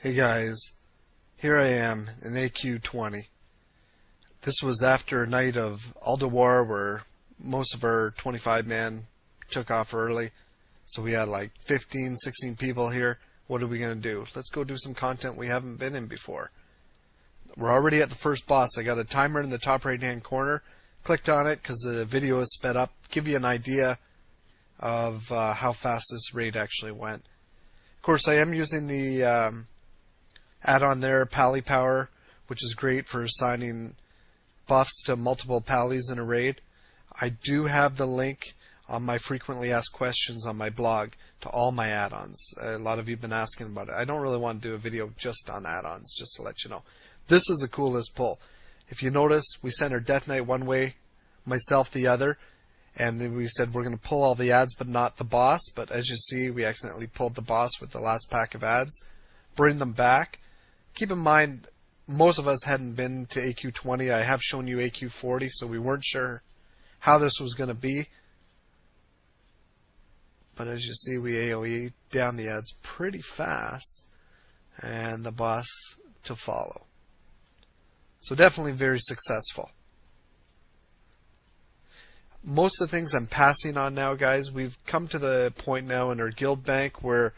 Hey guys, here I am in AQ20. This was after a night of War where most of our 25 man took off early. So we had like 15, 16 people here. What are we going to do? Let's go do some content we haven't been in before. We're already at the first boss. I got a timer in the top right hand corner. Clicked on it because the video is sped up. Give you an idea of how fast this raid actually went. Of course, I am using the add-on there, Pally Power, which is great for assigning buffs to multiple Pallies in a raid. I do have the link on my frequently asked questions on my blog to all my add-ons. A lot of you have been asking about it. I don't really want to do a video just on add-ons, just to let you know. This is the coolest pull. If you notice, we sent our Death Knight one way, myself the other, and then we said we're going to pull all the ads but not the boss. But as you see, we accidentally pulled the boss with the last pack of ads. Bring them back. Keep in mind, most of us hadn't been to AQ20. I have shown you AQ40, so we weren't sure how this was going to be. But as you see, we AoE down the ads pretty fast, and the boss to follow. So definitely very successful. Most of the things I'm passing on now, guys, we've come to the point now in our guild bank where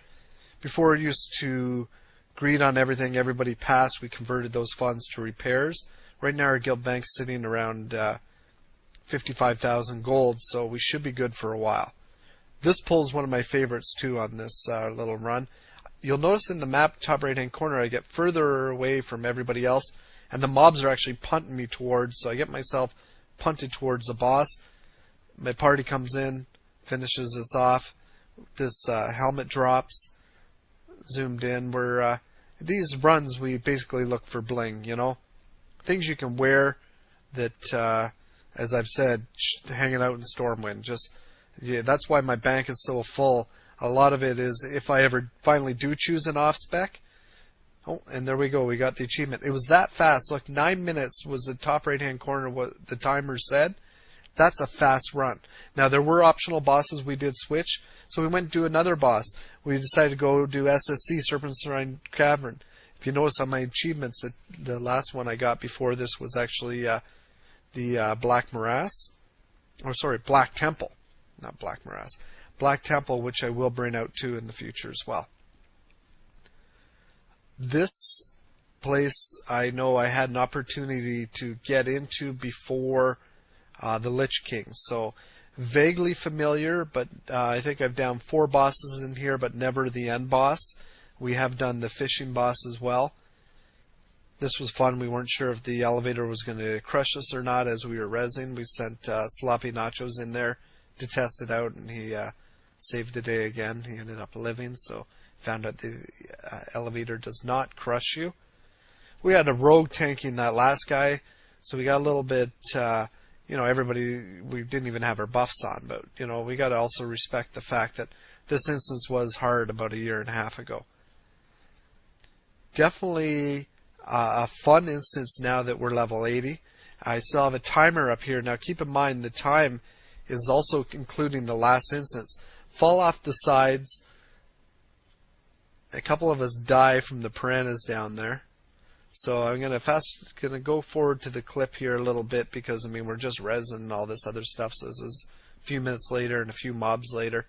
before it used to agreed on everything, everybody passed, we converted those funds to repairs. Right now our guild bank's sitting around 55,000 gold, so we should be good for a while. This pull is one of my favorites too on this little run. You'll notice in the map top right hand corner I get further away from everybody else, and the mobs are actually punting me towards, so I get myself punted towards the boss. My party comes in, finishes us off. This helmet drops. Zoomed in. These runs we basically look for bling, you know, things you can wear that, as I've said, hanging out in Stormwind. That's why my bank is so full. A lot of it is if I ever finally do choose an off spec. Oh, and there we go. We got the achievement. It was that fast. Look, 9 minutes was the top right hand corner what the timer said. That's a fast run. Now there were optional bosses we did switch. So we went and do another boss. We decided to go do SSC, Serpent's Shrine Cavern. If you notice on my achievements, that the last one I got before this was actually the Black Morass. Or sorry, Black Temple. Not Black Morass. Black Temple, which I will bring out too in the future as well. This place I know I had an opportunity to get into before the Lich King. So vaguely familiar, but I think I've done 4 bosses in here, but never the end boss. We have done the fishing boss as well. This was fun. We weren't sure if the elevator was going to crush us or not as we were rezzing. We sent Sloppy Nachos in there to test it out, and he saved the day again. He ended up living, so found out the elevator does not crush you. We had a rogue tanking that last guy, so we got a little bit... everybody, we didn't even have our buffs on, but, we got to also respect the fact that this instance was hard about a year and a half ago. Definitely a fun instance now that we're level 80. I still have a timer up here. Now keep in mind the time is also including the last instance. Fall off the sides. A couple of us die from the piranhas down there. So I'm gonna go forward to the clip here a little bit because we're just resin and all this other stuff. So this is a few minutes later and a few mobs later.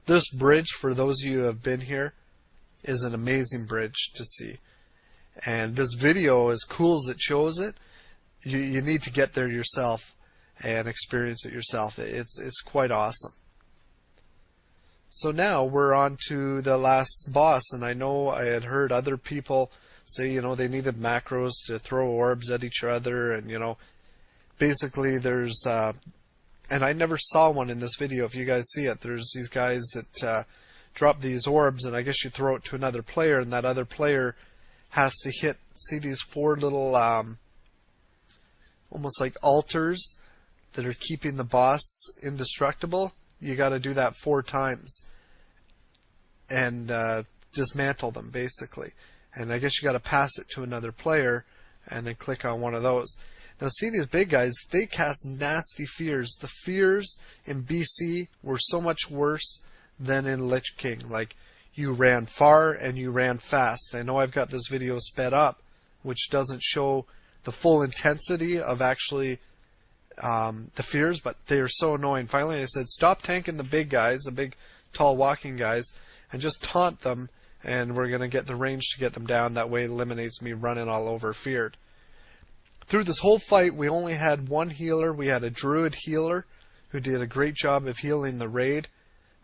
This bridge, for those of you who have been here, is an amazing bridge to see. And this video, as cool as it shows it, you need to get there yourself and experience it yourself. It's quite awesome. So now we're on to the last boss, and I know I had heard other people say, they needed macros to throw orbs at each other, and, basically there's, and I never saw one in this video. If you guys see it, there's these guys that drop these orbs, and I guess you throw it to another player, and that other player has to hit, see these 4 little, almost like altars that are keeping the boss indestructible. You got to do that 4 times and dismantle them, basically. And I guess you got to pass it to another player and then click on one of those. Now see these big guys, they cast nasty fears. The fears in BC were so much worse than in Lich King. Like, you ran far and you ran fast. I know I've got this video sped up, which doesn't show the full intensity of actually the fears, but they are so annoying. Finally I said, stop tanking the big guys, the big tall walking guys, and just taunt them, and we're going to get the range to get them down. That way it eliminates me running all over feared. Through this whole fight we only had one healer. We had a druid healer who did a great job of healing the raid.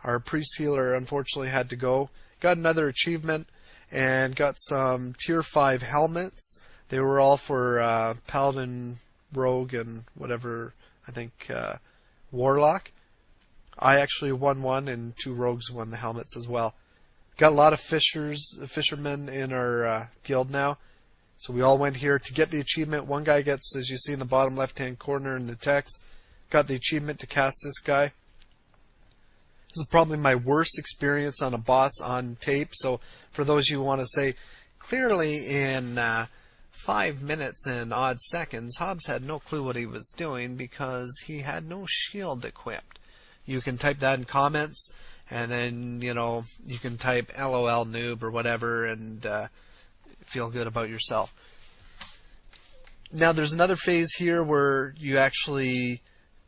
Our priest healer unfortunately had to go. Got another achievement and got some tier 5 helmets. They were all for Paladin, Rogue, and whatever, I think Warlock. I actually won one, and 2 rogues won the helmets as well. Got a lot of fishermen in our guild now. So we all went here to get the achievement. One guy gets, as you see in the bottom left-hand corner in the text, got the achievement to cast this guy. This is probably my worst experience on a boss on tape. So for those of you who want to say, clearly in 5 minutes and odd seconds, Hobbs had no clue what he was doing because he had no shield equipped. You can type that in comments, and then, you know, you can type LOL noob or whatever, and feel good about yourself. Now there's another phase here where you actually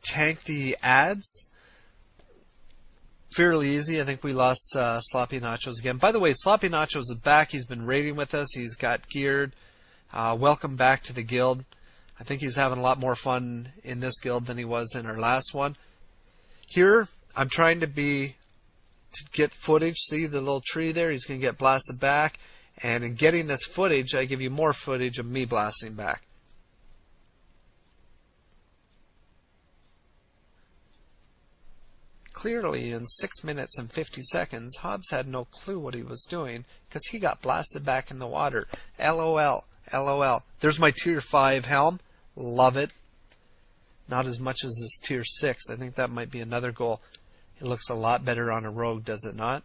tank the ads. Fairly easy. I think we lost Sloppy Nachos again. By the way, Sloppy Nachos is back. He's been raiding with us. He's got geared. Welcome back to the guild. I think he's having a lot more fun in this guild than he was in our last one. Here, I'm trying to get footage. See the little tree there? He's going to get blasted back. And in getting this footage, I give you more footage of me blasting back. Clearly, in 6 minutes and 50 seconds, Hobbs had no clue what he was doing because he got blasted back in the water. LOL. LOL. There's my tier 5 helm. Love it. Not as much as this tier 6. I think that might be another goal. It looks a lot better on a rogue, does it not?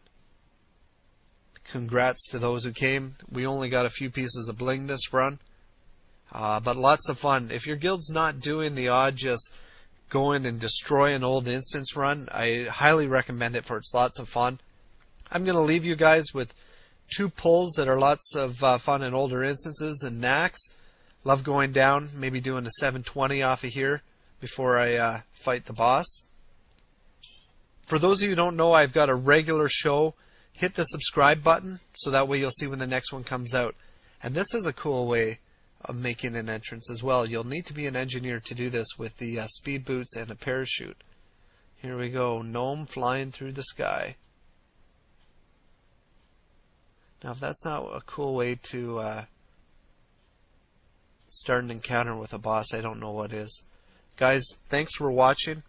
Congrats to those who came. We only got a few pieces of bling this run. But lots of fun. If your guild's not doing the odd just go in and destroy an old instance run, I highly recommend it, for it's lots of fun. I'm going to leave you guys with 2 pulls that are lots of fun in older instances and knacks. Love going down, maybe doing a 720 off of here before I fight the boss. For those of you who don't know, I've got a regular show. Hit the subscribe button so that way you'll see when the next one comes out. And this is a cool way of making an entrance as well. You'll need to be an engineer to do this with the speed boots and a parachute. Here we go, gnome flying through the sky. Now if that's not a cool way to start an encounter with a boss, I don't know what is. Guys, thanks for watching.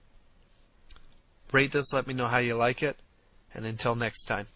Rate this, let me know how you like it, and until next time.